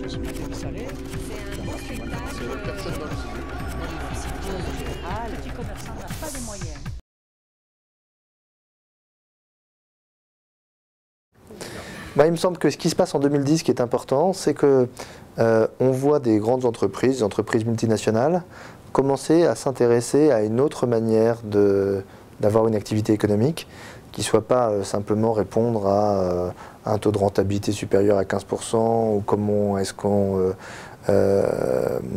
C'est un beau spectacle. Personne dans le Le petit commerçant n'a pas les moyens. Il me semble que ce qui se passe en 2010 qui est important, c'est que on voit des grandes entreprises, des entreprises multinationales, commencer à s'intéresser à une autre manière d'avoir une activité économique qui ne soit pas simplement répondre à un taux de rentabilité supérieur à 15% ou comment est-ce qu'on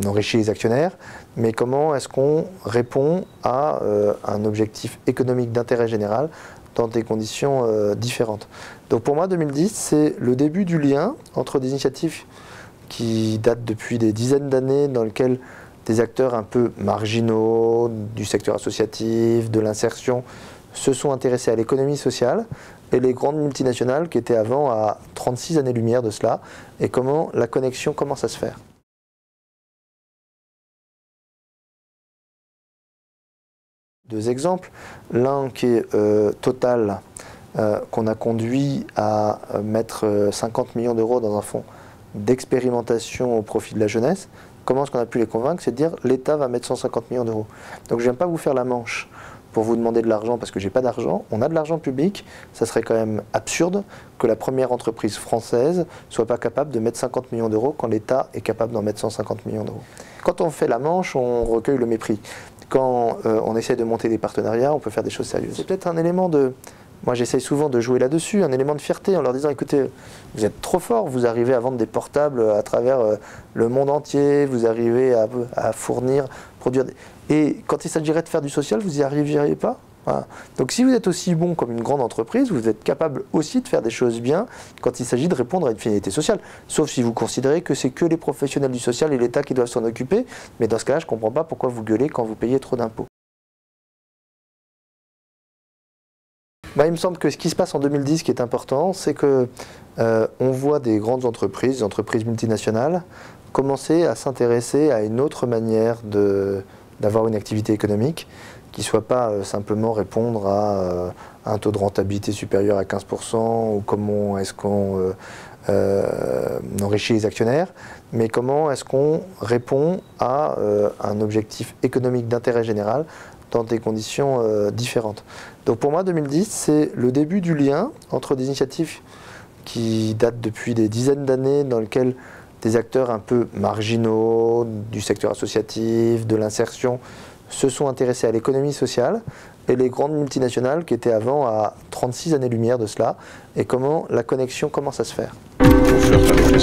enrichit les actionnaires, mais comment est-ce qu'on répond à un objectif économique d'intérêt général dans des conditions différentes. Donc pour moi, 2010, c'est le début du lien entre des initiatives qui datent depuis des dizaines d'années, dans lesquelles des acteurs un peu marginaux du secteur associatif, de l'insertion, se sont intéressés à l'économie sociale, et les grandes multinationales qui étaient avant à 36 années-lumière de cela, et comment la connexion commence à se faire. Deux exemples, l'un qui est Total, qu'on a conduit à mettre 50 millions d'euros dans un fonds d'expérimentation au profit de la jeunesse. Comment est-ce qu'on a pu les convaincre? C'est de dire l'État va mettre 150 millions d'euros. Donc je ne viens pas vous faire la manche pour vous demander de l'argent parce que j'ai pas d'argent. On a de l'argent public, ça serait quand même absurde que la première entreprise française soit pas capable de mettre 50 millions d'euros quand l'État est capable d'en mettre 150 millions d'euros. Quand on fait la manche, on recueille le mépris. Quand on essaie de monter des partenariats, on peut faire des choses sérieuses. C'est peut-être un élément de... Moi, j'essaye souvent de jouer là-dessus, un élément de fierté en leur disant, écoutez, vous êtes trop forts, vous arrivez à vendre des portables à travers le monde entier, vous arrivez à fournir, produire... Et quand il s'agirait de faire du social, vous n'y arriveriez pas. Voilà. Donc si vous êtes aussi bon comme une grande entreprise, vous êtes capable aussi de faire des choses bien quand il s'agit de répondre à une finalité sociale. Sauf si vous considérez que c'est que les professionnels du social et l'État qui doivent s'en occuper. Mais dans ce cas-là, je ne comprends pas pourquoi vous gueulez quand vous payez trop d'impôts. Il me semble que ce qui se passe en 2010 qui est important, c'est que on voit des grandes entreprises, des entreprises multinationales, commencer à s'intéresser à une autre manière d'avoir une activité économique qui ne soit pas simplement répondre à un taux de rentabilité supérieur à 15% ou comment est-ce qu'on enrichit les actionnaires, mais comment est-ce qu'on répond à un objectif économique d'intérêt général dans des conditions différentes. Donc pour moi, 2010, c'est le début du lien entre des initiatives qui datent depuis des dizaines d'années, dans lesquelles des acteurs un peu marginaux du secteur associatif, de l'insertion, se sont intéressés à l'économie sociale, et les grandes multinationales qui étaient avant à 36 années-lumière de cela, et comment la connexion commence à se faire. Pour faire avec